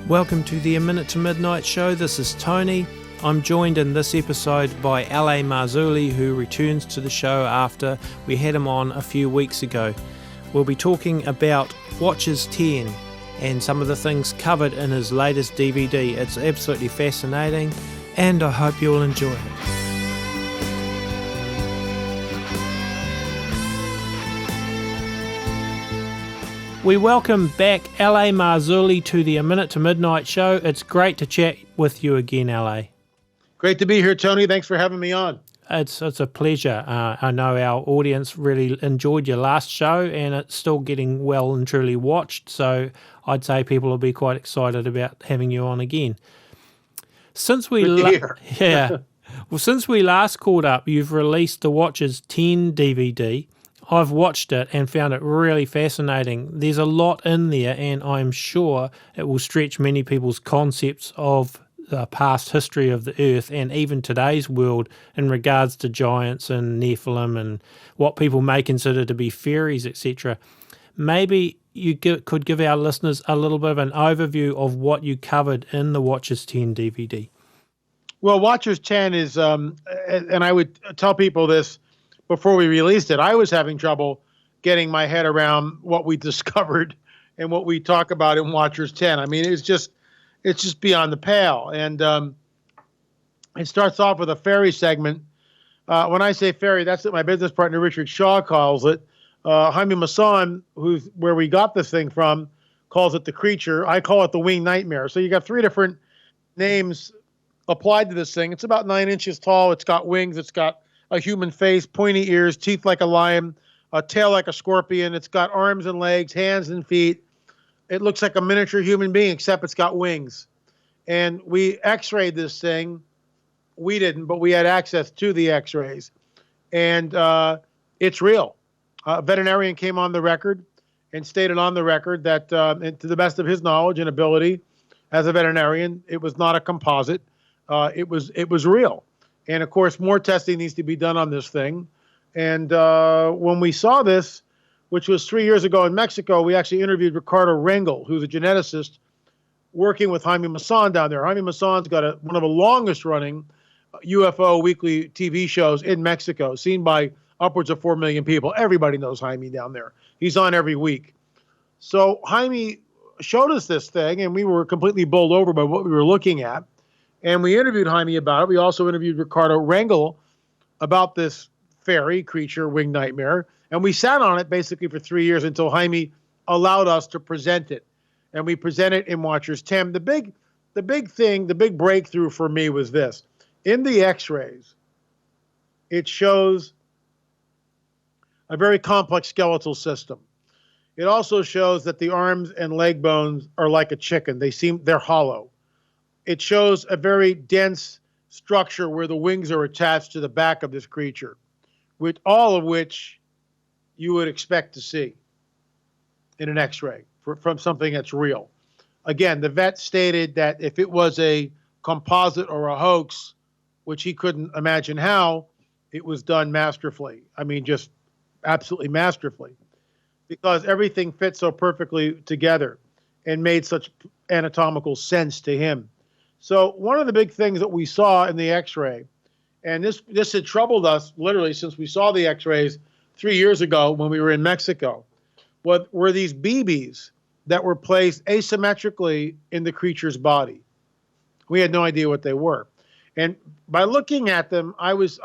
Welcome to the A Minute to Midnight show. This is Tony. I'm joined in this episode by L.A. Marzulli, who returns to the show after we had him on a few weeks ago. We'll be talking about Watchers 10 and some of the things covered in his latest DVD. It's absolutely fascinating, and I hope you'll enjoy it. We welcome back L.A. Marzulli to the A Minute to Midnight show. It's great to chat with you again, L.A. Great to be here, Tony. Thanks for having me on. It's a pleasure. I know our audience really enjoyed your last show, and it's still getting well and truly watched, so I'd say people will be quite excited about having you on again. Since we since we last caught up, you've released the Watchers 10 DVD. I've watched it and found it really fascinating. There's a lot in there, and I'm sure it will stretch many people's concepts of the past history of the Earth and even today's world in regards to giants and Nephilim and what people may consider to be fairies, etc. Maybe you could give our listeners a little bit of an overview of what you covered in the Watchers 10 DVD. Well, Watchers 10 is, and I would tell people this before we released it, I was having trouble getting my head around what we discovered and what we talk about in Watchers 10. I mean, it's just beyond the pale. And it starts off with a fairy segment. When I say fairy, that's what my business partner Richard Shaw calls it. Jaime Maussan, who's where we got this thing from, calls it the creature. I call it the winged nightmare. So you got three different names applied to this thing. It's about 9 inches tall. It's got wings. It's got a human face, pointy ears, teeth like a lion, a tail like a scorpion. It's got arms and legs, hands and feet. It looks like a miniature human being, except it's got wings. And we x-rayed this thing. We didn't, but we had access to the x-rays. And it's real. A veterinarian came on the record and stated on the record that, and to the best of his knowledge and ability as a veterinarian, it was not a composite. It was real. And, of course, more testing needs to be done on this thing. And when we saw this, which was 3 years ago in Mexico, we actually interviewed Ricardo Rengel, who's a geneticist working with Jaime Maussan down there. Jaime Maussan's got one of the longest-running UFO weekly TV shows in Mexico, seen by upwards of 4 million people. Everybody knows Jaime down there. He's on every week. So Jaime showed us this thing, and we were completely bowled over by what we were looking at. And we interviewed Jaime about it. We also interviewed Ricardo Rengel about this fairy creature, winged nightmare. And we sat on it basically for 3 years until Jaime allowed us to present it. And we present it in Watchers 10. The big thing, the big breakthrough for me was this. In the x-rays, it shows a very complex skeletal system. It also shows that the arms and leg bones are like a chicken. They're hollow. It shows a very dense structure where the wings are attached to the back of this creature, with all of which you would expect to see in an x-ray from something that's real. Again, the vet stated that if it was a composite or a hoax, which he couldn't imagine how, it was done masterfully. I mean, just absolutely masterfully, because everything fit so perfectly together and made such anatomical sense to him. So one of the big things that we saw in the x-ray, and this had troubled us literally since we saw the x-rays 3 years ago when we were in Mexico, were these BBs that were placed asymmetrically in the creature's body. We had no idea what they were. And by looking at them, I was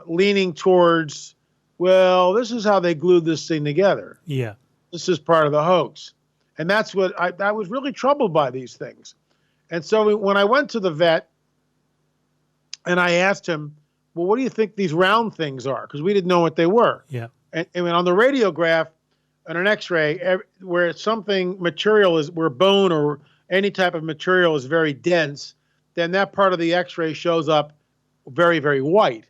leaning towards, well, this is how they glued this thing together. Yeah. This is part of the hoax. And that's what I was really troubled by these things. And so when I went to the vet and I asked him, well, what do you think these round things are? Because we didn't know what they were. Yeah. And on the radiograph and an x-ray, where something material is, where bone or any type of material is very dense, then that part of the x-ray shows up very, very white.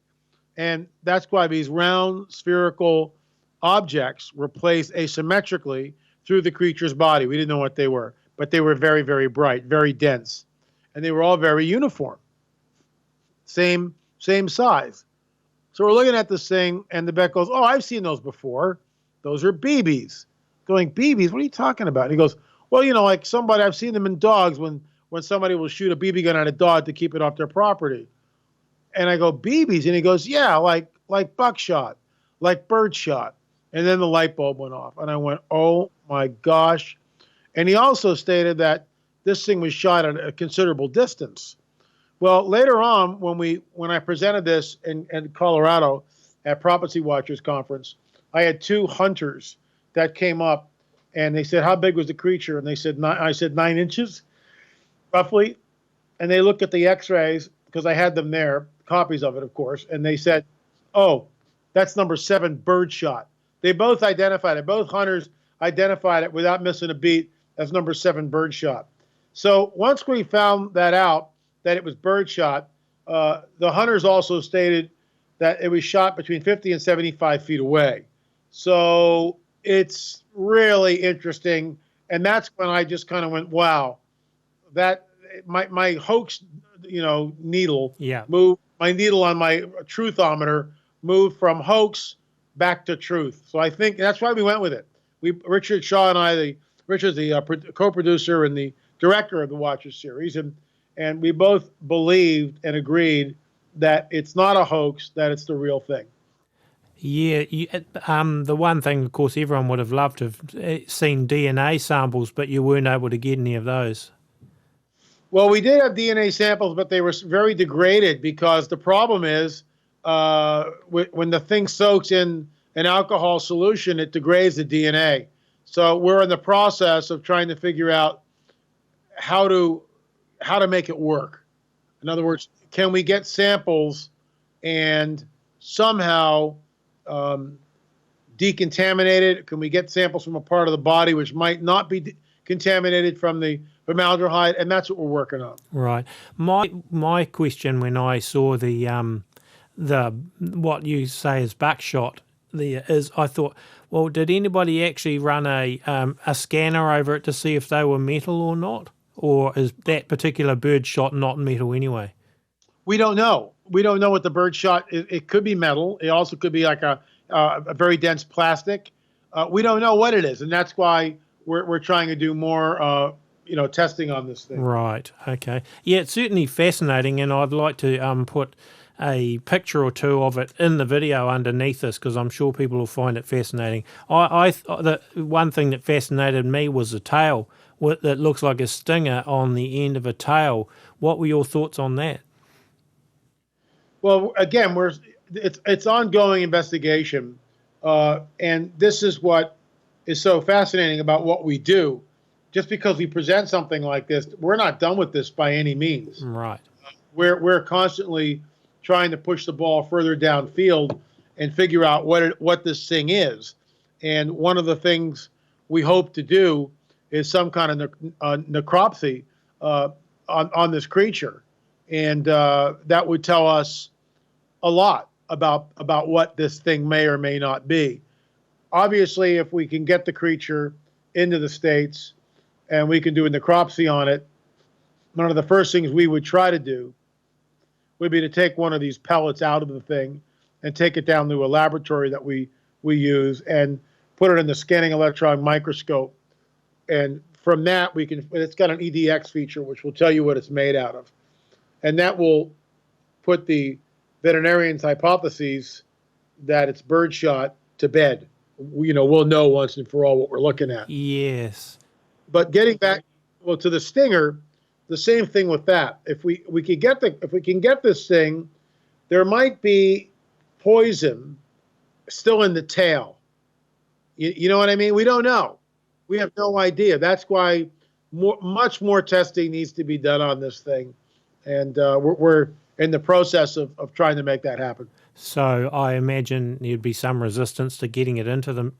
And that's why these round spherical objects were placed asymmetrically through the creature's body. We didn't know what they were, but they were very, very bright, very dense. And they were all very uniform. Same size. So we're looking at this thing, and the vet goes, oh, I've seen those before. Those are BBs. Going, BBs? What are you talking about? And he goes, Well, like somebody, I've seen them in dogs when somebody will shoot a BB gun at a dog to keep it off their property. And I go, BBs? And he goes, yeah, like buckshot, like birdshot. And then the light bulb went off. And I went, oh my gosh. And he also stated that this thing was shot at a considerable distance. Well, later on, when I presented this in Colorado at Prophecy Watchers Conference, I had two hunters that came up, and they said, how big was the creature? And they said, I said 9 inches, roughly. And they looked at the x-rays, because I had them there, copies of it, of course, and they said, oh, that's number 7 birdshot. They both identified it. Both hunters identified it without missing a beat as number 7 birdshot. So once we found that out, that it was birdshot, the hunters also stated that it was shot between 50 and 75 feet away. So it's really interesting. And that's when I just kind of went, wow, that my hoax, needle moved, my needle on my truthometer moved from hoax back to truth. So I think that's why we went with it. Richard Shaw and I, Richard's the co-producer and the director of the Watchers series, and we both believed and agreed that it's not a hoax, that it's the real thing. Yeah, the one thing, of course, everyone would have loved to have seen DNA samples, but you weren't able to get any of those. Well, we did have DNA samples, but they were very degraded because the problem is when the thing soaks in an alcohol solution, it degrades the DNA. So we're in the process of trying to figure out how to make it work. In other words, can we get samples and somehow decontaminate it? Can we get samples from a part of the body which might not be contaminated from the formaldehyde? And that's what we're working on. Right. My question when I saw the what you say is buckshot is I thought, well, did anybody actually run a scanner over it to see if they were metal or not? Or is that particular bird shot not metal anyway? We don't know. We don't know what the bird shot. It could be metal. It also could be like a very dense plastic. We don't know what it is, and that's why we're trying to do more, testing on this thing. Right. Okay. Yeah, it's certainly fascinating, and I'd like to put a picture or two of it in the video underneath this because I'm sure people will find it fascinating. The one thing that fascinated me was the tail that looks like a stinger on the end of a tail. What were your thoughts on that? Well, again, it's ongoing investigation, and this is what is so fascinating about what we do. Just because we present something like this, we're not done with this by any means. Right. We're constantly trying to push the ball further downfield and figure out what this thing is. And one of the things we hope to do is some kind of necropsy on this creature, and that would tell us a lot about what this thing may or may not be. Obviously, if we can get the creature into the States and we can do a necropsy on it, one of the first things we would try to do would be to take one of these pellets out of the thing and take it down to a laboratory that we use and put it in the scanning electron microscope. And from that, it's got an EDX feature, which will tell you what it's made out of. And that will put the veterinarian's hypotheses that it's birdshot to bed. We'll know once and for all what we're looking at. Yes. But getting back, to the stinger, the same thing with that. If we can get this thing, there might be poison still in the tail. You know what I mean? We don't know. We have no idea. That's why much more testing needs to be done on this thing, and we're in the process of trying to make that happen. So I imagine there'd be some resistance to getting it into the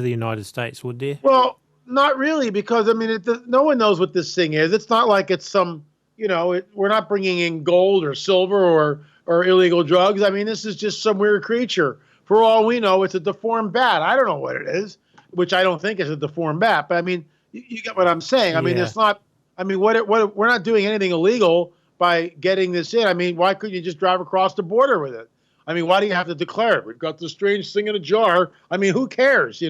United States, would there? Well, not really, because no one knows what this thing is. It's not like it's some, we're not bringing in gold or silver or illegal drugs. This is just some weird creature. For all we know, it's a deformed bat. I don't know what it is, which I don't think is a deformed bat. But you get what I'm saying. It's not. We're not doing anything illegal by getting this in. Why couldn't you just drive across the border with it? Why do you have to declare it? We've got this strange thing in a jar. Who cares?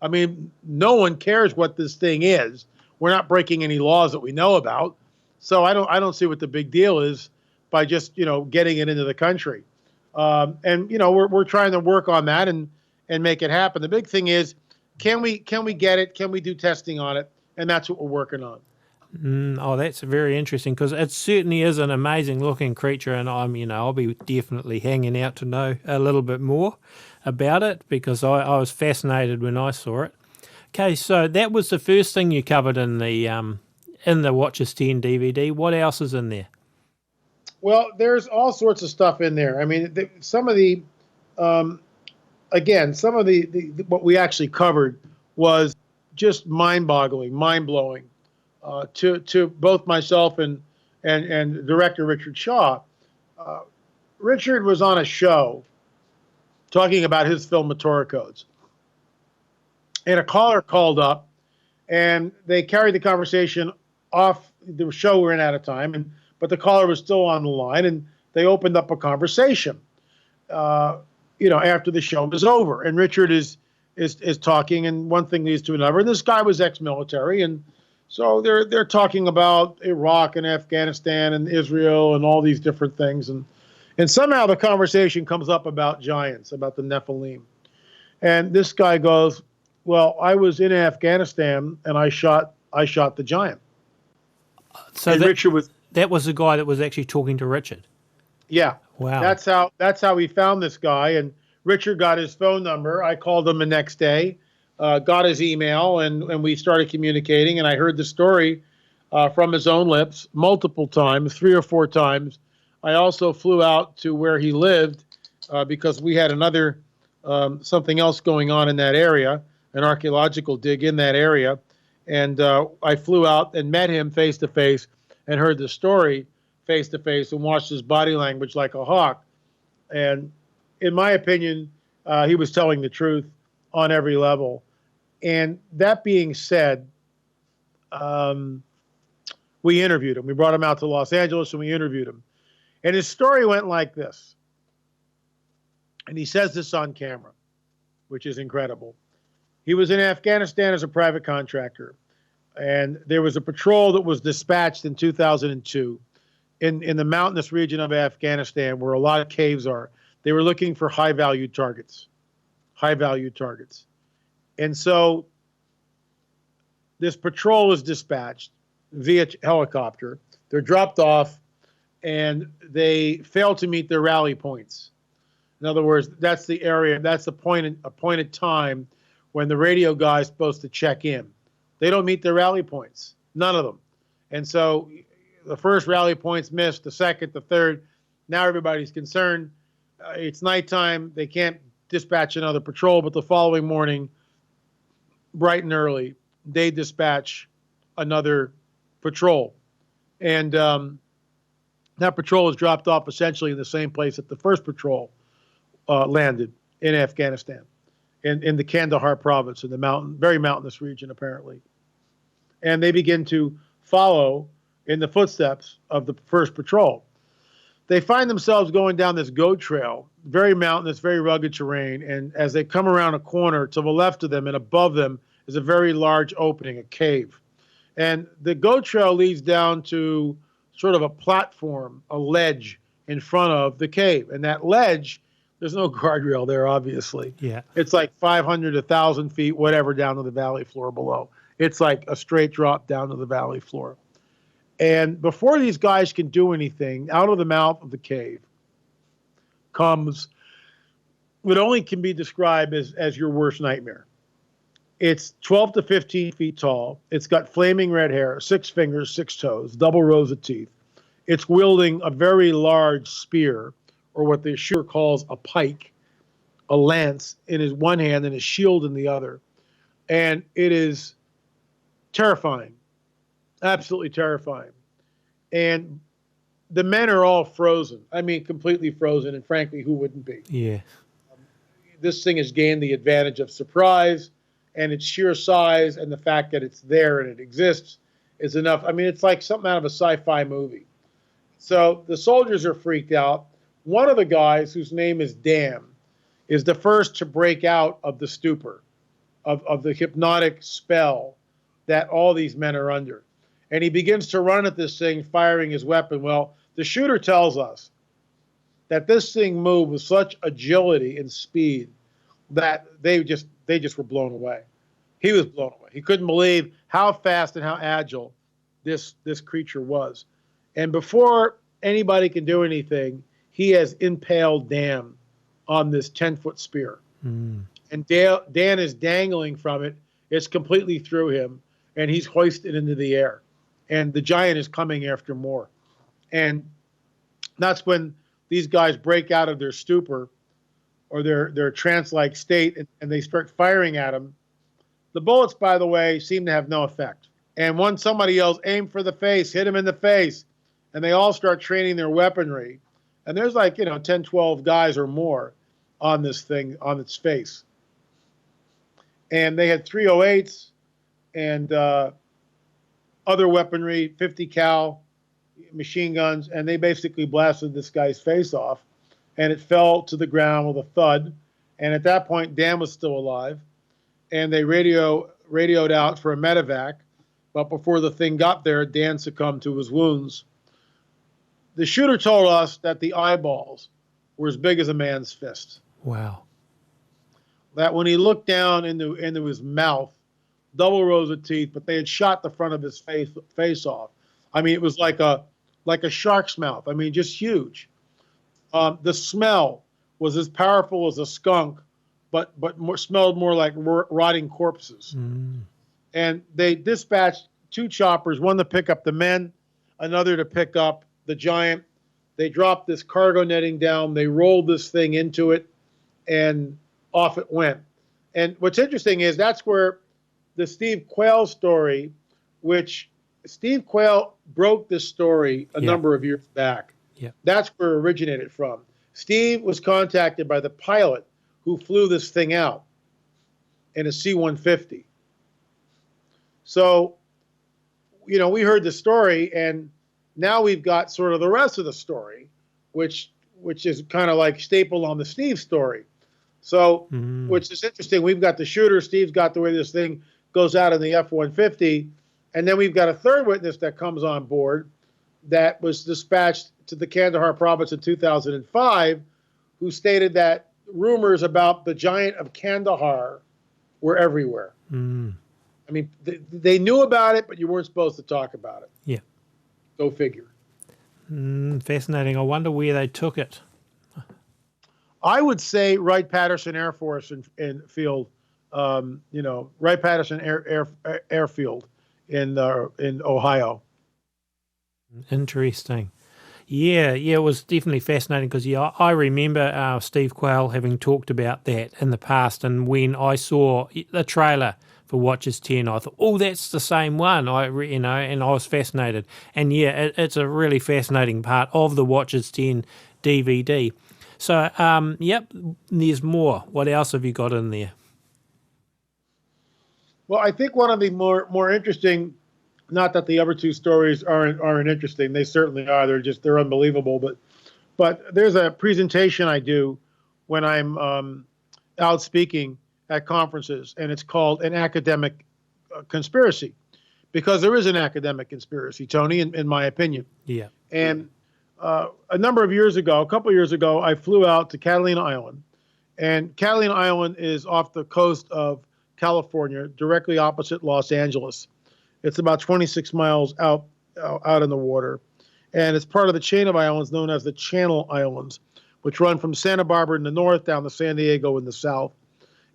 I mean, no one cares what this thing is. We're not breaking any laws that we know about. So I don't see what the big deal is by just, getting it into the country. And we're trying to work on that and make it happen. The big thing is, can we get it? Can we do testing on it? And that's what we're working on. Oh, that's very interesting, because it certainly is an amazing looking creature, and I'll be definitely hanging out to know a little bit more about it, because I was fascinated when I saw it. Okay, so that was the first thing you covered in the Watchers 10 DVD. What else is in there? Well, there's all sorts of stuff in there. I mean, some of the what we actually covered was just mind-boggling, mind-blowing to both myself and director Richard Shaw. Richard was on a show talking about his film Matora Codes, and a caller called up, and they carried the conversation off the show. We ran out of time, but the caller was still on the line, and they opened up a conversation. After the show was over, and Richard is talking, and one thing leads to another. And this guy was ex-military, and so they're talking about Iraq and Afghanistan and Israel and all these different things, and somehow the conversation comes up about giants, about the Nephilim, and this guy goes, "Well, I was in Afghanistan and I shot the giant." So that was the guy that was actually talking to Richard. Yeah. Wow. That's how we found this guy, and Richard got his phone number. I called him the next day, got his email, and we started communicating, and I heard the story from his own lips multiple times, 3 or 4 times. I also flew out to where he lived because we had another something else going on in that area, an archaeological dig in that area, and I flew out and met him face to face and heard the story face to face and watched his body language like a hawk. And in my opinion, he was telling the truth on every level. And that being said, we interviewed him. We brought him out to Los Angeles and we interviewed him. And his story went like this. And he says this on camera, which is incredible. He was in Afghanistan as a private contractor. And there was a patrol that was dispatched in 2002 in the mountainous region of Afghanistan where a lot of caves are. They were looking for high-value targets. And so this patrol is dispatched via helicopter. They're dropped off, and they fail to meet their rally points. In other words, that's the area, that's the appointed time when the radio guy is supposed to check in. They don't meet their rally points, none of them. And so the first rally point's missed, the second, the third. Now everybody's concerned. It's nighttime. They can't dispatch another patrol, but the following morning, bright and early, they dispatch another patrol. And that patrol is dropped off essentially in the same place that the first patrol landed in Afghanistan, in the Kandahar province, in the very mountainous region, apparently. And they begin to follow in the footsteps of the first patrol. They find themselves going down this goat trail, very mountainous, very rugged terrain, and as they come around a corner, to the left of them and above them is a very large opening, a cave. And the goat trail leads down to sort of a platform, a ledge in front of the cave. And that ledge, there's no guardrail there, obviously. Yeah. It's like 500, 1,000 feet, whatever, down to the valley floor below. It's like a straight drop down to the valley floor. And before these guys can do anything, out of the mouth of the cave comes what only can be described as your worst nightmare. It's 12 to 15 feet tall. It's got flaming red hair, 6 fingers, 6 toes, double rows of teeth. It's wielding a very large spear, or what the shooter calls a pike, a lance in his one hand and a shield in the other. And it is terrifying, absolutely terrifying. And the men are all frozen. I mean, completely frozen, and frankly, who wouldn't be? Yeah. This thing has gained the advantage of surprise, and its sheer size and the fact that it's there and it exists is enough. I mean, it's like something out of a sci-fi movie. So the soldiers are freaked out. One of the guys, whose name is Dan, is the first to break out of the stupor. of the hypnotic spell that all these men are under. And he begins to run at this thing, firing his weapon. Well, the shooter tells us that this thing moved with such agility and speed that they just were blown away. He was blown away. He couldn't believe how fast and how agile this creature was. And before anybody can do anything, he has impaled Dan on this 10-foot spear. Mm. And Dan is dangling from it. It's completely through him, and he's hoisted into the air. And the giant is coming after more. And that's when these guys break out of their stupor or their trance-like state, and they start firing at him. The bullets, by the way, seem to have no effect. And when somebody yells, aim for the face, hit him in the face, and they all start training their weaponry. And there's like, 10, 12 guys or more on this thing, on its face. And they had 308s and other weaponry, 50 cal machine guns, and they basically blasted this guy's face off. And it fell to the ground with a thud. And at that point, Dan was still alive. And they radioed out for a medevac. But before the thing got there, Dan succumbed to his wounds. The shooter told us that the eyeballs were as big as a man's fist. Wow. That when he looked down into his mouth, double rows of teeth, but they had shot the front of his face off. I mean, it was like a shark's mouth. I mean, just huge. The smell was as powerful as a skunk, but smelled more like rotting corpses. Mm. And they dispatched 2 choppers, one to pick up the men, another to pick up the giant. They dropped this cargo netting down. They rolled this thing into it, and off it went. And what's interesting is that's where the Steve Quayle story, which Steve Quayle broke this story a number of years back. Yeah. That's where it originated from. Steve was contacted by the pilot who flew this thing out in a C-150. So, we heard the story, and now we've got sort of the rest of the story, which is kind of like stapled on the Steve story. So, which is interesting. We've got the shooter. Steve's got the way this thing goes out in the F-150. And then we've got a third witness that comes on board that was dispatched to the Kandahar province in 2005, who stated that rumors about the giant of Kandahar were everywhere. Mm. I mean, they knew about it, but you weren't supposed to talk about it. Yeah. Go figure. Fascinating. I wonder where they took it. I would say Wright-Patterson Air Force and Field, Wright-Patterson Airfield in Ohio. Interesting. Yeah, it was definitely fascinating because I remember Steve Quayle having talked about that in the past, and when I saw the trailer for Watchers 10, I thought, oh, that's the same one. And I was fascinated. And it's a really fascinating part of the Watchers 10 DVD. So, there's more. What else have you got in there? Well, I think one of the more interesting, not that the other 2 stories aren't interesting. They certainly are. They're unbelievable. But there's a presentation I do when I'm out speaking at conferences, and it's called An Academic Conspiracy, because there is an academic conspiracy, Tony, in my opinion. Yeah. And a couple of years ago, I flew out to Catalina Island, and Catalina Island is off the coast of California, directly opposite Los Angeles. It's about 26 miles out in the water, and it's part of the chain of islands known as the Channel Islands, which run from Santa Barbara in the north down to San Diego in the south.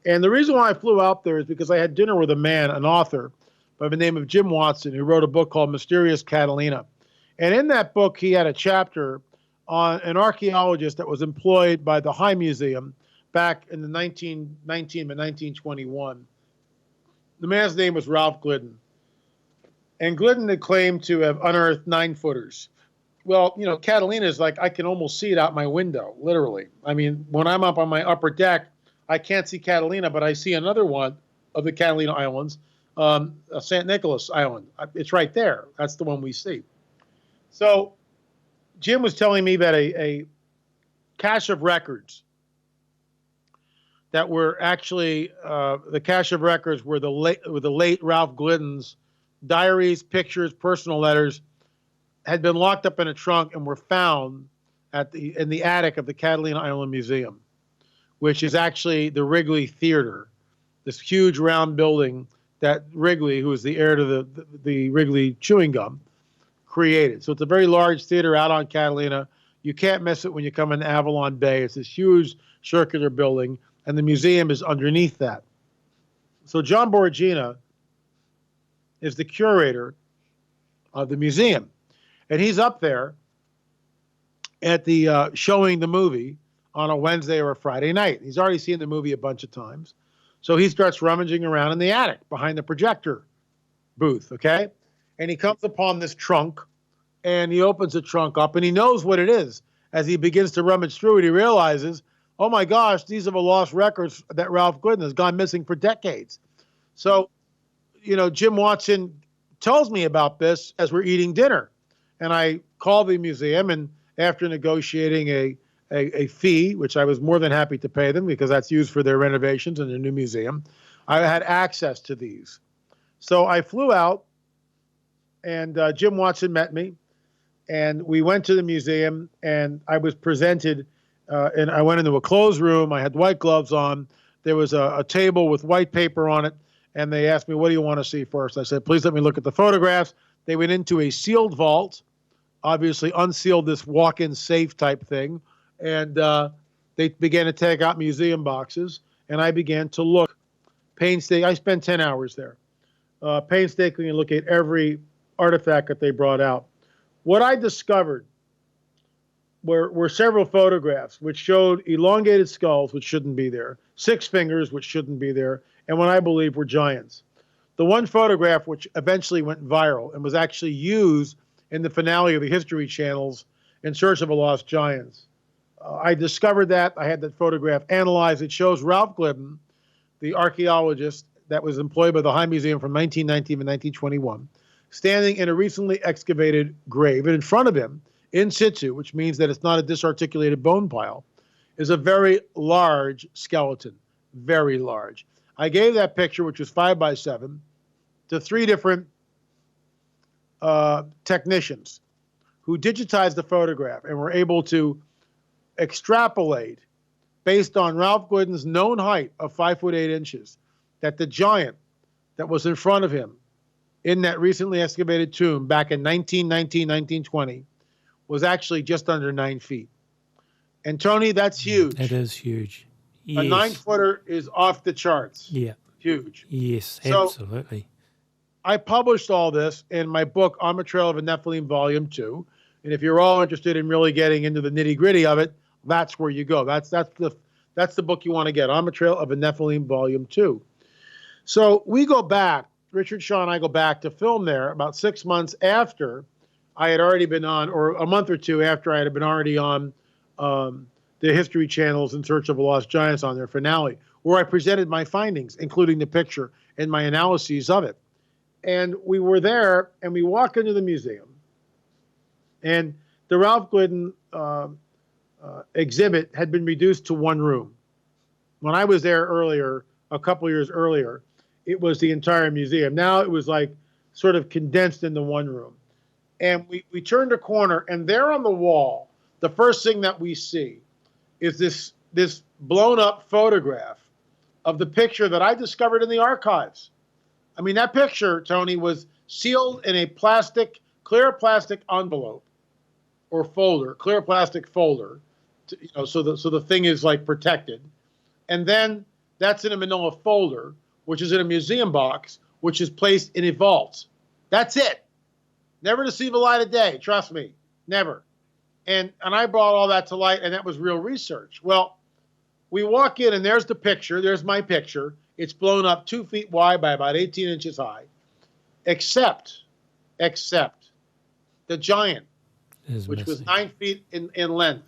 And the reason why I flew out there is because I had dinner with an author by the name of Jim Watson, who wrote a book called Mysterious Catalina. And in that book, he had a chapter on an archaeologist that was employed by the High Museum back in the 1919 and 1921. The man's name was Ralph Glidden. And Glidden had claimed to have unearthed 9-footers. Well, Catalina is like, I can almost see it out my window, literally. I mean, when I'm up on my upper deck, I can't see Catalina, but I see another one of the Catalina Islands, St. Nicholas Island. It's right there. That's the one we see. So Jim was telling me that a cache of records that were actually the cache of records were the late Ralph Glidden's diaries, pictures, personal letters, had been locked up in a trunk and were found in the attic of the Catalina Island Museum, which is actually the Wrigley Theater, this huge round building that Wrigley, who is the heir to the Wrigley chewing gum, created. So it's a very large theater out on Catalina. You can't miss it when you come into Avalon Bay. It's this huge circular building, and the museum is underneath that. So John Borgina is the curator of the museum, and he's up there at the showing the movie on a Wednesday or a Friday night. He's already seen the movie a bunch of times. So he starts rummaging around in the attic behind the projector booth, okay? And he comes upon this trunk, and he opens the trunk up, and he knows what it is. As he begins to rummage through it, he realizes, oh my gosh, these are the lost records that Ralph Glidden has gone missing for decades. So, Jim Watson tells me about this as we're eating dinner. And I called the museum, and after negotiating a fee, which I was more than happy to pay them because that's used for their renovations in their new museum, I had access to these. So I flew out, and Jim Watson met me, and we went to the museum, and I was presented, and I went into a closed room. I had white gloves on. There was a table with white paper on it, and they asked me, what do you want to see first? I said, please let me look at the photographs. They went into a sealed vault, obviously unsealed this walk-in safe type thing, and they began to take out museum boxes, and I began to look painstakingly. I spent 10 hours there, painstakingly look at every artifact that they brought out. What I discovered were several photographs which showed elongated skulls, which shouldn't be there, 6 fingers, which shouldn't be there, and what I believe were giants. The one photograph which eventually went viral and was actually used in the finale of the History Channel's In Search of a Lost Giants. I discovered that. I had that photograph analyzed. It shows Ralph Glidden, the archaeologist that was employed by the High Museum from 1919 to 1921, standing in a recently excavated grave. And in front of him, in situ, which means that it's not a disarticulated bone pile, is a very large skeleton, very large. I gave that picture, which was 5x7, to 3 different technicians who digitized the photograph and were able to extrapolate, based on Ralph Glidden's known height of 5 foot 8 inches, that the giant that was in front of him in that recently excavated tomb back in 1919, 1920 was actually just under 9 feet. And Tony, that's huge. That is huge. Yes. A 9-footer is off the charts. Yeah. Huge. Yes, So, absolutely. I published all this in my book, On the Trail of a Nephilim, Volume 2. And if you're all interested in really getting into the nitty-gritty of it, that's where you go. That's the book you want to get, On the Trail of a Nephilim, Volume 2. So we go back, Richard Shaw and I go back to film there about 6 months after I had already been on, or a month or two after I had been already on the History Channel's In Search of a Lost Giants on their finale, where I presented my findings, including the picture and my analyses of it. And we were there, and we walk into the museum, and the Ralph Glidden exhibit had been reduced to 1 room. When I was there earlier, a couple years earlier, it was the entire museum. Now it was like sort of condensed into 1 room. And we turned a corner, and there on the wall, the first thing that we see is this blown up photograph of the picture that I discovered in the archives. I mean, that picture, Tony, was sealed in a clear plastic envelope or folder, clear plastic folder, so the thing is like protected. And then that's in a manila folder, which is in a museum box, which is placed in a vault. That's it. Never to see the light of day. Trust me, never. And I brought all that to light, and that was real research. Well, we walk in, and there's the picture. There's my picture. It's blown up 2 feet wide by about 18 inches high, except the giant, which was 9 feet in length,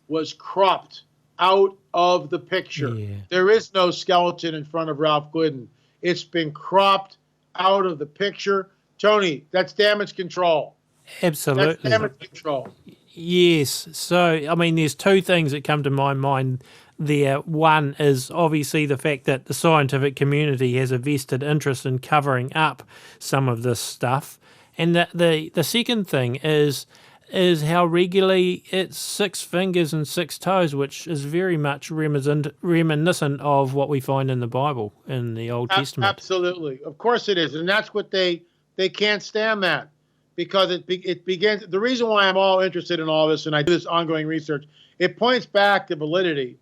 was cropped out of the picture. Yeah. There is no skeleton in front of Ralph Glidden. It's been cropped out of the picture. Tony, that's damage control. Absolutely. That's damage control. Yes. So, I mean, there's 2 things that come to my mind. there. One is obviously the fact that the scientific community has a vested interest in covering up some of this stuff. And the second thing is how regularly it's 6 fingers and 6 toes, which is very much reminiscent of what we find in the Bible, in the Old Testament. Absolutely. Of course it is. And that's what they can't stand that, because it begins. The reason why I'm all interested in all this, and I do this ongoing research, it points back to the validity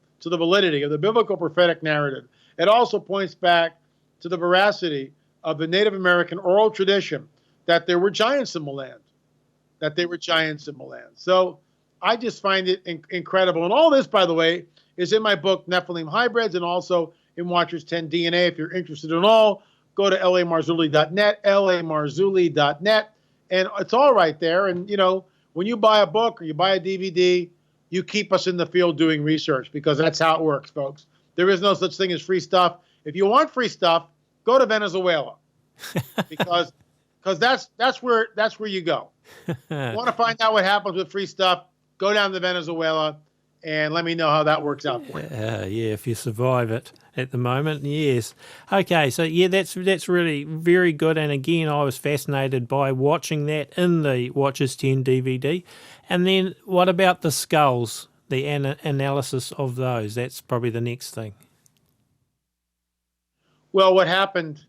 of the biblical prophetic narrative. It also points back to the veracity of the Native American oral tradition that there were giants in the land. So I just find it incredible. And all this, by the way, is in my book, Nephilim Hybrids, and also in Watchers 10 DNA. If you're interested in all, go to lamarzulli.net, lamarzulli.net, and it's all right there. And, you know, when you buy a book or you buy a DVD, you keep us in the field doing research, because that's how it works, folks. There is no such thing as free stuff. If you want free stuff, go to Venezuela, because that's where you go. Want to find out what happens with free stuff? Go down to Venezuela and let me know how that works out for you. Yeah, if you survive it at the moment, yes. Okay, so yeah, that's really very good. And again, I was fascinated by watching that in the Watchers 10 DVD. And then what about the skulls, the analysis of those? That's probably the next thing. Well, what happened,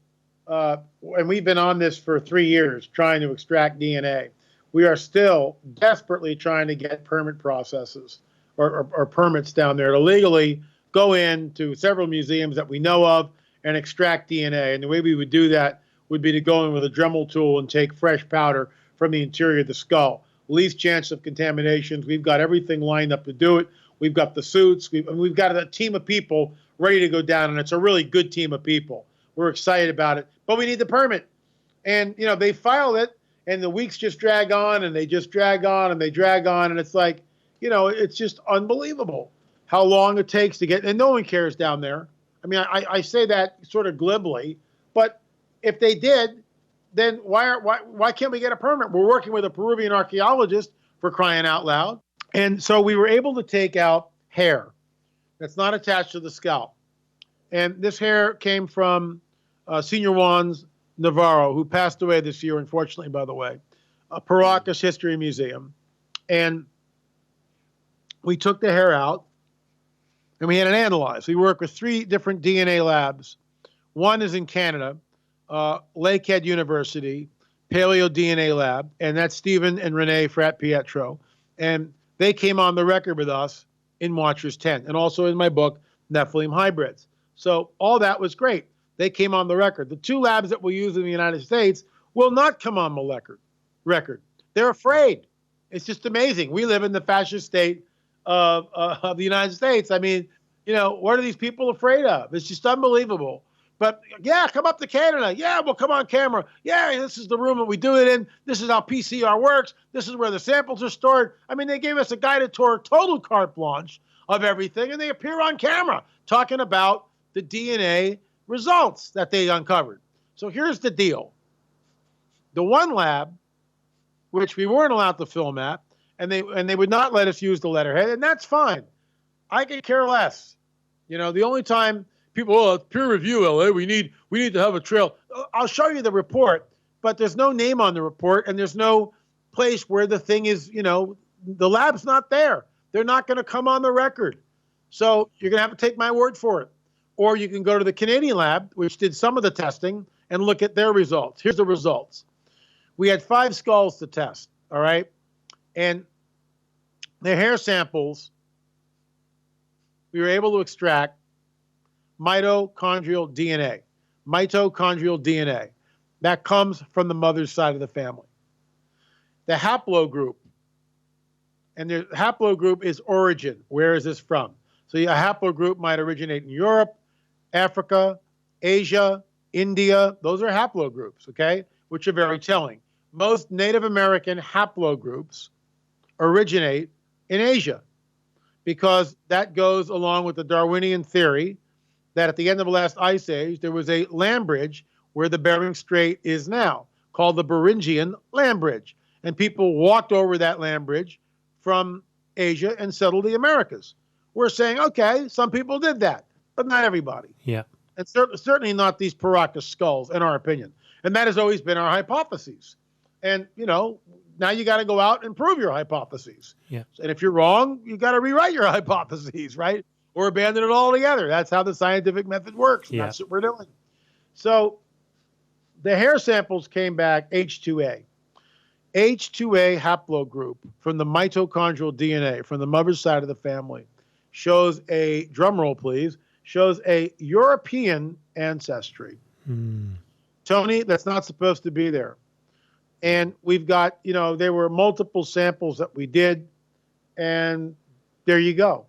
and we've been on this for 3 years trying to extract DNA. We are still desperately trying to get permit processes or permits down there to legally go into several museums that we know of and extract DNA. And the way we would do that would be to go in with a Dremel tool and take fresh powder from the interior of the skull. Least chance of contaminations. We've got everything lined up to do it. We've got the suits. We've got a team of people ready to go down, and it's a really good team of people. We're excited about it, but we need the permit. And, you know, they filed it, and the weeks just drag on, and they just drag on, and they drag on, and it's like, you know, it's just unbelievable how long it takes to get, and no one cares down there. I mean, I say that sort of glibly, but if they did, then why can't we get a permit? We're working with a Peruvian archaeologist, for crying out loud. And so we were able to take out hair that's not attached to the scalp. And this hair came from Senior Juan's Navarro, who passed away this year, unfortunately, by the way, Paracas History Museum. And we took the hair out and we had it analyzed. We work with 3 different DNA labs. One is in Canada, Lakehead University, Paleo DNA Lab, and that's Stephen and Renee Frat Pietro. And they came on the record with us in Watchers 10 and also in my book, Nephilim Hybrids. So all that was great. They came on the record. The 2 labs that we use in the United States will not come on the record. They're afraid. It's just amazing. We live in the fascist state of the United States. I mean, you know, what are these people afraid of? It's just unbelievable. But yeah, come up to Canada. Yeah, we'll come on camera. Yeah, this is the room that we do it in. This is how PCR works. This is where the samples are stored. I mean, they gave us a guided tour, total carte blanche of everything, and they appear on camera talking about the DNA results that they uncovered. So here's the deal. The one lab, which we weren't allowed to film at, and they would not let us use the letterhead, and that's fine. I could care less. You know, the only time people, oh, it's peer review, LA, we need to have a trail. I'll show you the report, but there's no name on the report, and there's no place where the thing is, you know, the lab's not there. They're not going to come on the record. So you're going to have to take my word for it. Or you can go to the Canadian lab, which did some of the testing, and look at their results. Here's the results. We had 5 skulls to test, all right? And the hair samples, we were able to extract mitochondrial DNA. Mitochondrial DNA. That comes from the mother's side of the family. The haplogroup, and the haplogroup is origin. Where is this from? So a haplogroup might originate in Europe, Africa, Asia, India. Those are haplogroups, okay, which are very telling. Most Native American haplogroups originate in Asia because that goes along with the Darwinian theory that at the end of the last ice age, there was a land bridge where the Bering Strait is now, called the Beringian Land Bridge. And people walked over that land bridge from Asia and settled the Americas. we're saying, okay, some people did that, but not everybody. Yeah. And certainly not these Paracas skulls, in our opinion. And that has always been our hypothesis. And, now you got to go out and prove your hypotheses. Yeah. And if you're wrong, you got to rewrite your hypotheses, right? Or abandon it altogether. That's how the scientific method works. And that's what we're doing. So the hair samples came back H2A. H2A haplogroup from the mitochondrial DNA from the mother's side of the family shows a, drum roll please, shows a European ancestry. Tony, that's not supposed to be there. And we've got, there were multiple samples that we did, and there you go.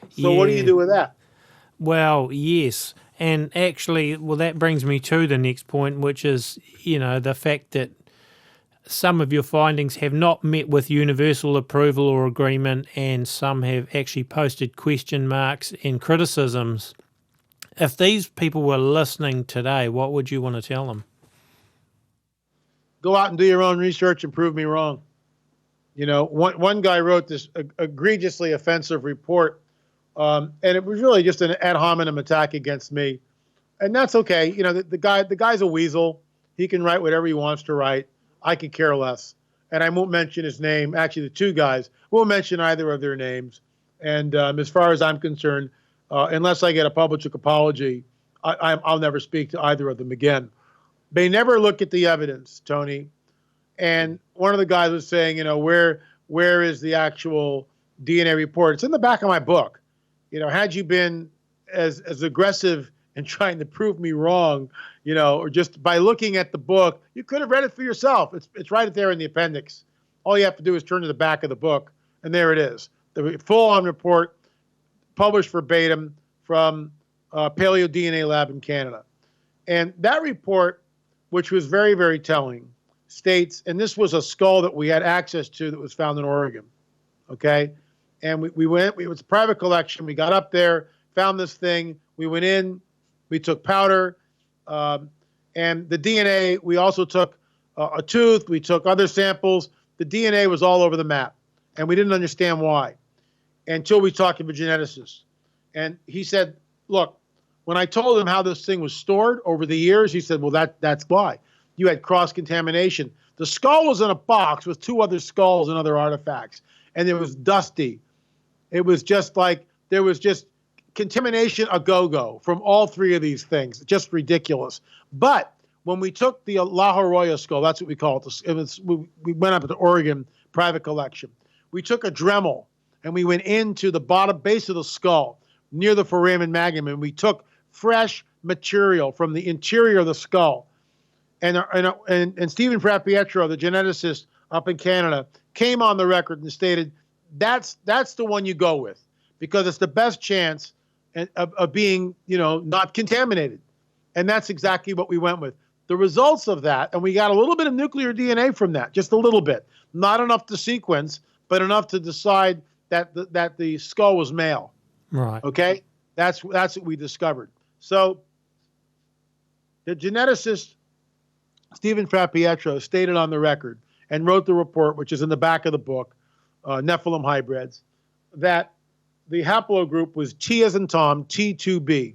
So what do you do with that? Well, yes. And actually, that brings me to the next point, which is, the fact that some of your findings have not met with universal approval or agreement, and some have actually posted question marks and criticisms. If these people were listening today, what would you want to tell them? Go out and do your own research and prove me wrong. One guy wrote this egregiously offensive report, and it was really just an ad hominem attack against me. And that's okay. The guy's a weasel. He can write whatever he wants to write. I could care less. And I won't mention his name. Actually, the two guys won't mention either of their names. And as far as I'm concerned, unless I get a public apology, I'll never speak to either of them again. They never look at the evidence, Tony. And one of the guys was saying, where is the actual DNA report? It's in the back of my book. Had you been as aggressive in trying to prove me wrong, or just by looking at the book, you could have read it for yourself. It's right there in the appendix. All you have to do is turn to the back of the book, and there it is. The full-on report, published verbatim from Paleo DNA Lab in Canada. And that report, which was very, very telling, states, and this was a skull that we had access to that was found in Oregon, okay? And we went, it was a private collection. We got up there, found this thing. We went in, we took powder, and the DNA, we also took a tooth, we took other samples. The DNA was all over the map, and we didn't understand why until we talked to a geneticist. And he said, look, when I told him how this thing was stored over the years, he said, well, that's why. You had cross-contamination. The skull was in a box with two other skulls and other artifacts, and it was dusty. It was just like there was just contamination a go-go from all three of these things. Just ridiculous. But when we took the La Jolla skull, that's what we call it. We went up to the Oregon private collection. We took a Dremel, and we went into the bottom base of the skull near the foramen magnum, and we took fresh material from the interior of the skull. And Stephen Frappietro, the geneticist up in Canada, came on the record and stated, that's the one you go with, because it's the best chance of being, not contaminated. And that's exactly what we went with. The results of that, and we got a little bit of nuclear DNA from that, just a little bit. Not enough to sequence, but enough to decide that the skull was male. Right. Okay? That's what we discovered. So the geneticist, Stephen Frappietro, stated on the record and wrote the report, which is in the back of the book, Nephilim Hybrids, that the haplogroup was T as in Tom, T2B.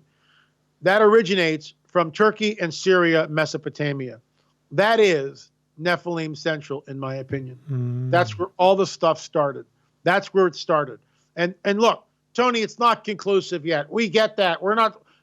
That originates from Turkey and Syria, Mesopotamia. That is Nephilim Central, in my opinion. That's where all the stuff started. That's where it started. And look, Tony, it's not conclusive yet. We get that.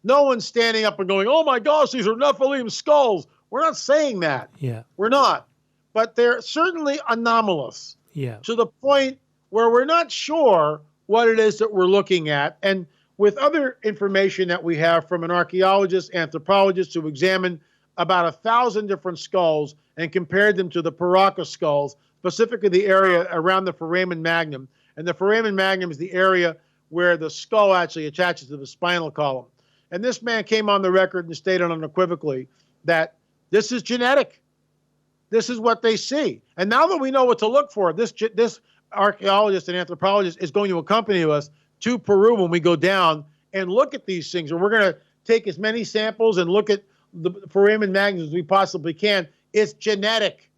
No one's standing up and going, oh my gosh, these are Nephilim skulls. We're not saying that. Yeah. We're not. But they're certainly anomalous. Yeah. To the point where we're not sure what it is that we're looking at. And with other information that we have from an archaeologist, anthropologist who examined about 1,000 different skulls and compared them to the Paracas skulls, specifically the area around the foramen magnum. And the foramen magnum is the area where the skull actually attaches to the spinal column. And this man came on the record and stated unequivocally that this is genetic. This is what they see. And now that we know what to look for, this archaeologist and anthropologist is going to accompany us to Peru when we go down and look at these things. And we're going to take as many samples and look at the foramen magnum as we possibly can. It's genetic.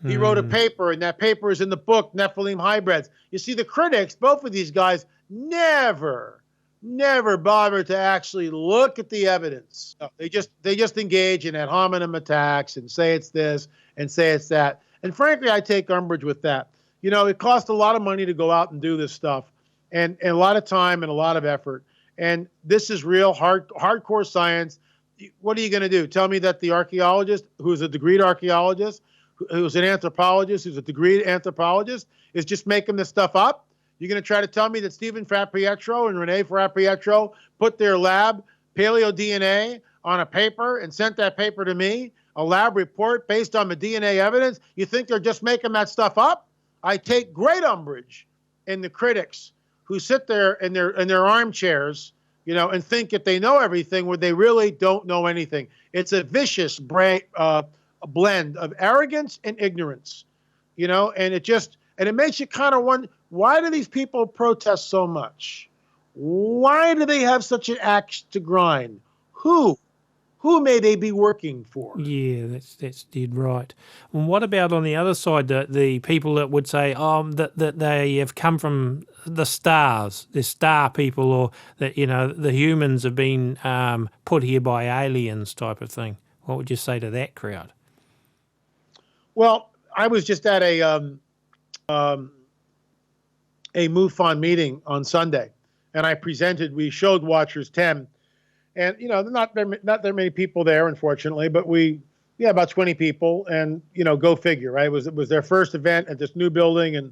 He wrote a paper, and that paper is in the book, Nephilim Hybrids. You see, the critics, both of these guys, never never bother to actually look at the evidence. No, they just engage in ad hominem attacks and say it's this and say it's that. And frankly, I take umbrage with that. You know, it costs a lot of money to go out and do this stuff, and a lot of time and a lot of effort. And this is real hardcore science. What are you going to do? Tell me that the archaeologist, who's a degreed archaeologist, who's an anthropologist, who's a degreed anthropologist, is just making this stuff up? You're going to try to tell me that Stephen Frappietro and Rene Frappietro put their lab paleo DNA on a paper and sent that paper to me, a lab report based on the DNA evidence? You think they're just making that stuff up? I take great umbrage in the critics who sit there in their armchairs, you know, and think that they know everything when they really don't know anything. It's a vicious blend of arrogance and ignorance, you know, and it makes you kind of wonder, why do these people protest so much? Why do they have such an axe to grind? Who may they be working for? Yeah, that's dead right. And what about on the other side, the people that would say, that they have come from the stars, the star people, or that, you know, the humans have been put here by aliens type of thing? What would you say to that crowd? Well, I was just at a MUFON meeting on Sunday, and we showed Watchers 10, and, you know, not that many people there, unfortunately, but about 20 people, and, you know, go figure, right? It was their first event at this new building, and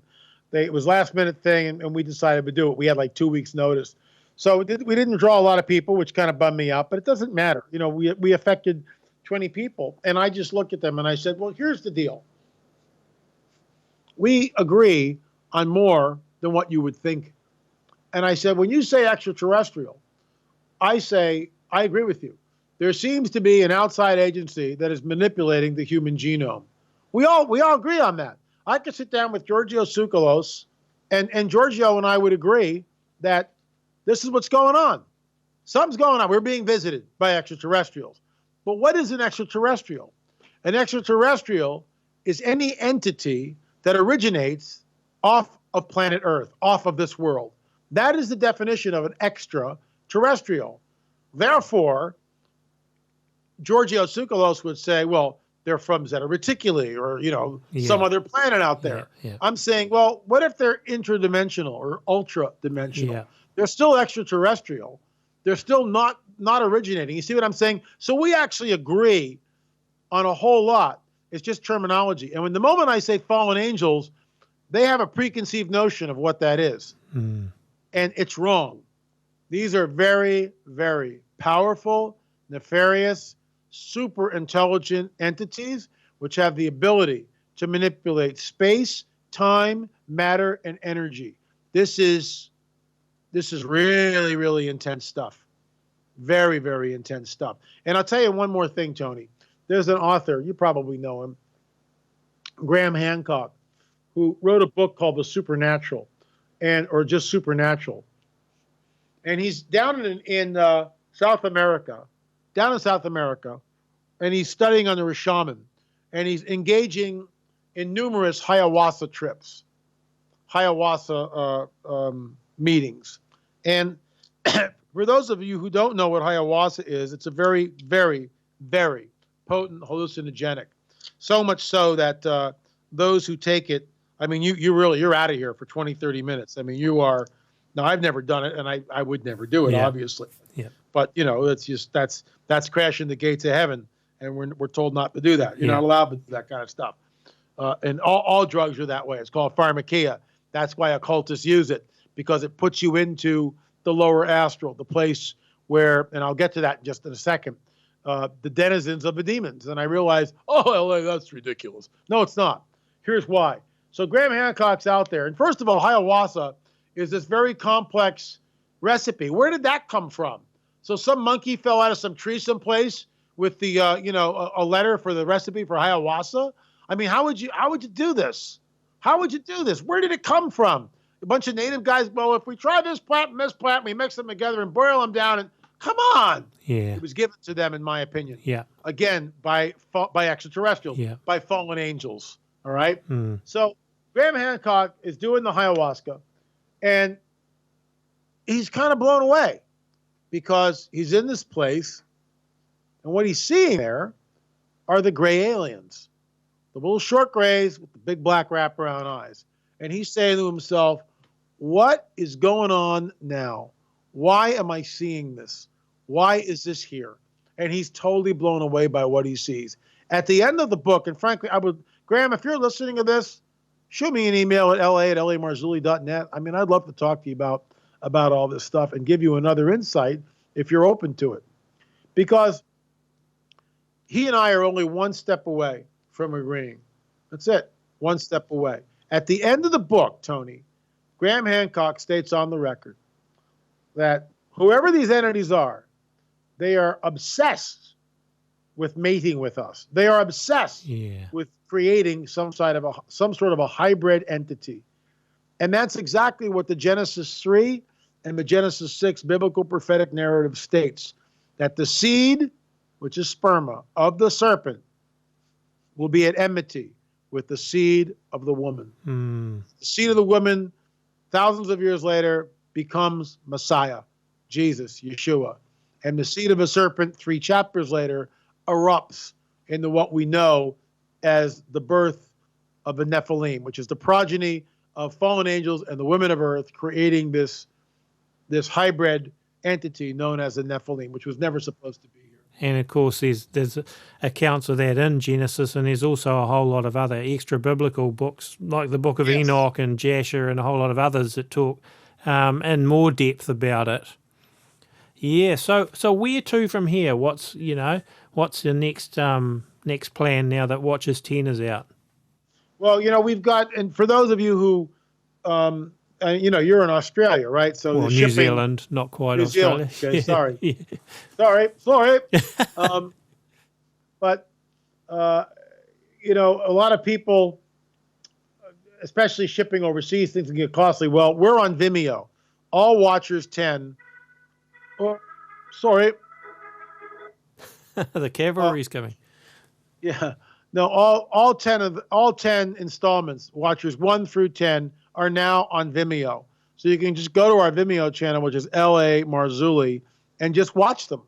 it was last minute thing, and we decided to do it. We had like 2 weeks notice. So we didn't draw a lot of people, which kind of bummed me out, but it doesn't matter. You know, we affected 20 people, and I just looked at them and I said, well, here's the deal. We agree on more than what you would think. And I said, when you say extraterrestrial, I say, I agree with you. There seems to be an outside agency that is manipulating the human genome. We all agree on that. I could sit down with Giorgio Tsoukalos, and Giorgio and I would agree that this is what's going on. Something's going on. We're being visited by extraterrestrials. But what is an extraterrestrial? An extraterrestrial is any entity that originates off of planet Earth, off of this world. That is the definition of an extraterrestrial. Therefore, Giorgio Tsoukalos would say, well, they're from Zeta Reticuli or, you know, some other planet out there. Yeah. I'm saying, well, what if they're interdimensional or ultra-dimensional? Yeah. They're still extraterrestrial. They're still not originating. You see what I'm saying? So we actually agree on a whole lot. It's just terminology. And when the moment I say fallen angels, they have a preconceived notion of what that is. And it's wrong. These are very, very powerful, nefarious, super intelligent entities which have the ability to manipulate space, time, matter, and energy. This is really, really intense stuff. Very, very intense stuff. And I'll tell you one more thing, Tony. There's an author, you probably know him, Graham Hancock, who wrote a book called The Supernatural, or just Supernatural. And he's down in South America, and he's studying under a shaman, and he's engaging in numerous ayahuasca trips, ayahuasca meetings. And for those of you who don't know what ayahuasca is, it's a very, very, very potent hallucinogenic. So much so that those who take it, I mean, you're out of here for 20, 30 minutes. I mean, you are. Now, I've never done it, and I would never do it, obviously. Yeah. But, you know, it's just that's crashing the gates of heaven, and we're told not to do that. You're not allowed to do that kind of stuff. And all drugs are that way. It's called pharmakeia. That's why occultists use it, because it puts you into the lower astral, the place where, and I'll get to that in just in a second, the denizens of the demons. And I realized, oh, that's ridiculous. No, it's not. Here's why. So Graham Hancock's out there. And first of all, ayahuasca is this very complex recipe. Where did that come from? So some monkey fell out of some tree someplace with the, a letter for the recipe for ayahuasca. I mean, how would you do this? How would you do this? Where did it come from? A bunch of native guys, well, if we try this plant and this plant, we mix them together and boil them down, and come on. Yeah. It was given to them, in my opinion. Yeah. Again, by extraterrestrials, by fallen angels. All right? So Graham Hancock is doing the ayahuasca, and he's kind of blown away. because he's in this place, and what he's seeing there are the gray aliens, the little short grays with the big black wraparound eyes. And he's saying to himself, what is going on now? Why am I seeing this? Why is this here? And he's totally blown away by what he sees. At the end of the book, and frankly, Graham, if you're listening to this, shoot me an email at la@lamarzulli.net. I mean, I'd love to talk to you about all this stuff and give you another insight if you're open to it. Because he and I are only one step away from agreeing. That's it, one step away. At the end of the book, Tony, Graham Hancock states on the record that whoever these entities are, they are obsessed with mating with us. They are obsessed with creating some sort of a hybrid entity. And that's exactly what the Genesis 3 and the Genesis 6 biblical prophetic narrative states, that the seed, which is sperma, of the serpent will be at enmity with the seed of the woman. The seed of the woman, thousands of years later, becomes Messiah, Jesus, Yeshua. And the seed of a serpent, 3 chapters later, erupts into what we know as the birth of the Nephilim, which is the progeny of fallen angels and the women of earth, creating this hybrid entity known as the Nephilim, which was never supposed to be here. And of course, there's accounts of that in Genesis, and there's also a whole lot of other extra biblical books, like the Book of Enoch and Jasher, and a whole lot of others that talk in more depth about it. Yeah. So where to from here? What's the next plan now that Watchers 10 is out? Well, we've got, and for those of you who, you're in Australia, right? So well, New Zealand, not quite New Australia. Zealand. Okay, sorry. Sorry. But a lot of people, especially shipping overseas, things can get costly. Well, we're on Vimeo. All Watchers 10. Oh, sorry. The cavalry's coming. Yeah. No, all 10 installments, Watchers 1 through 10, are now on Vimeo. So you can just go to our Vimeo channel, which is LA Marzulli, and just watch them,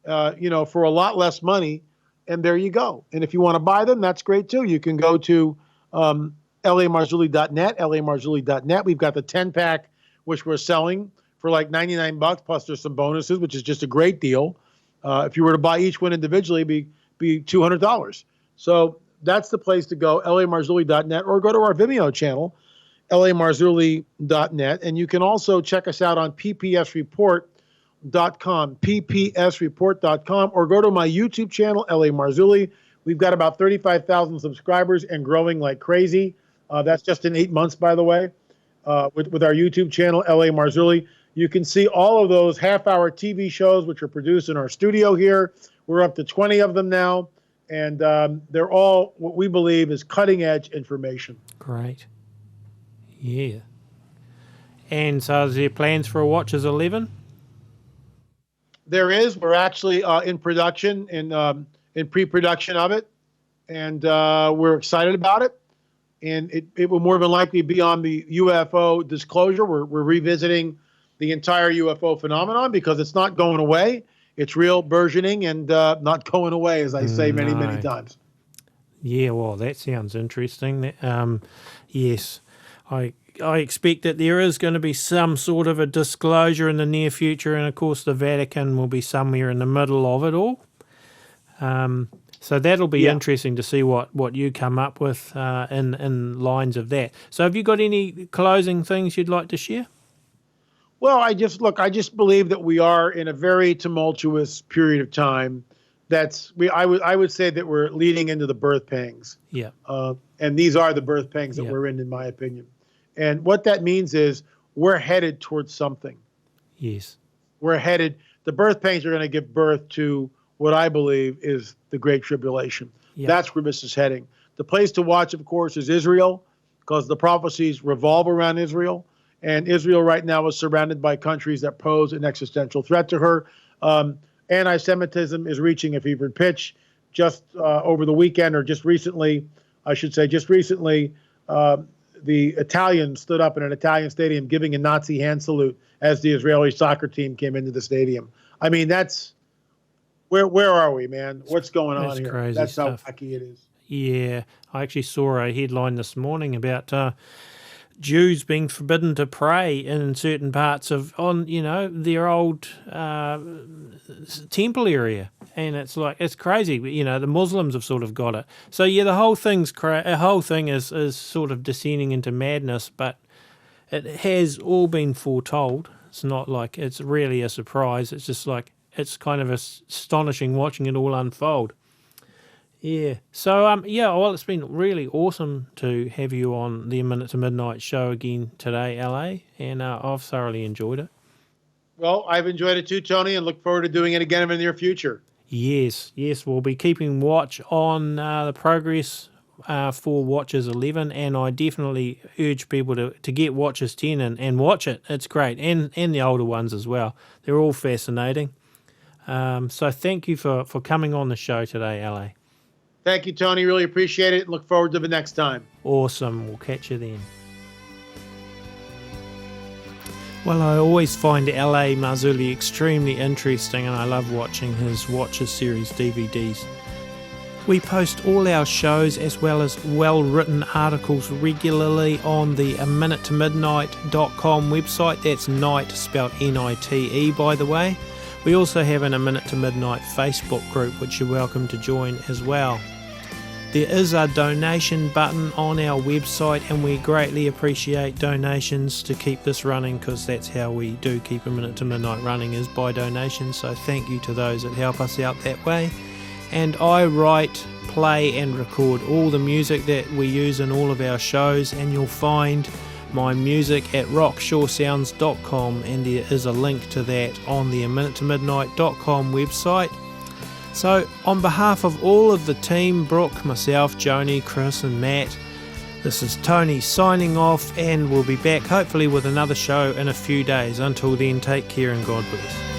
for a lot less money. And there you go. And if you want to buy them, that's great too. You can go to lamarzulli.net, lamarzulli.net. We've got the 10-pack, which we're selling for like $99, plus there's some bonuses, which is just a great deal. If you were to buy each one individually, it'd be $200. So that's the place to go, lamarzulli.net, or go to our Vimeo channel, lamarzulli.net. And you can also check us out on ppsreport.com, or go to my YouTube channel, LA Marzulli. We've got about 35,000 subscribers and growing like crazy. That's just in 8 months, by the way, with our YouTube channel, LA Marzulli. You can see all of those half-hour TV shows, which are produced in our studio here. We're up to 20 of them now, and they're all what we believe is cutting-edge information. Great. Yeah. And so is there plans for a Watchers 11? There is. We're actually in production, in pre-production of it, and we're excited about it. And it will more than likely be on the UFO disclosure. We're revisiting the entire UFO phenomenon because it's not going away. It's real, burgeoning, and not going away, as I say many times. Yeah, well, that sounds interesting. Yes, I expect that there is going to be some sort of a disclosure in the near future, and of course the Vatican will be somewhere in the middle of it all. So that'll be interesting to see what you come up with in lines of that. So have you got any closing things you'd like to share? Well, I just believe that we are in a very tumultuous period of time. I would say that we're leading into the birth pangs. Yeah. And these are the birth pangs that we're in my opinion. And what that means is we're headed towards something. Yes. The birth pangs are going to give birth to what I believe is the Great Tribulation. Yep. That's where this is heading. The place to watch, of course, is Israel, because the prophecies revolve around Israel. And Israel right now is surrounded by countries that pose an existential threat to her. Anti-Semitism is reaching a fevered pitch. Just over the weekend, or just recently, the Italians stood up in an Italian stadium giving a Nazi hand salute as the Israeli soccer team came into the stadium. I mean, that's where are we, man? What's going on That's here? crazy That's stuff. how wacky it is. Yeah, I actually saw a headline this morning about Jews being forbidden to pray in certain parts of their old temple area, and it's crazy. The Muslims have sort of got it. So yeah, the whole thing is sort of descending into madness, but it has all been foretold. It's not like it's really a surprise. It's just like it's kind of astonishing watching it all unfold. Yeah. So, well, it's been really awesome to have you on the Minute to Midnight show again today, LA, and I've thoroughly enjoyed it. Well, I've enjoyed it too, Tony, and look forward to doing it again in the near future. Yes, we'll be keeping watch on the progress for Watchers 11, and I definitely urge people to get Watchers 10 and watch it. It's great, and the older ones as well. They're all fascinating. So thank you for coming on the show today, LA. Thank you, Tony. Really appreciate it. Look forward to the next time. Awesome. We'll catch you then. Well, I always find L.A. Marzulli extremely interesting, and I love watching his Watchers series DVDs. We post all our shows as well as well-written articles regularly on the minute2midnight.com website. That's night spelled N-I-T-E, by the way. We also have an A Minute to Midnight Facebook group, which you're welcome to join as well. There is a donation button on our website, and we greatly appreciate donations to keep this running, because that's how we do keep A Minute to Midnight running, is by donations. So thank you to those that help us out that way. And I write, play and record all the music that we use in all of our shows, and you'll find my music at rockshawsounds.com, and there is a link to that on the minute2midnight.com website. So on behalf of all of the team, Brooke, myself, Joni, Chris and Matt, this is Tony signing off, and we'll be back hopefully with another show in a few days. Until then, take care and God bless.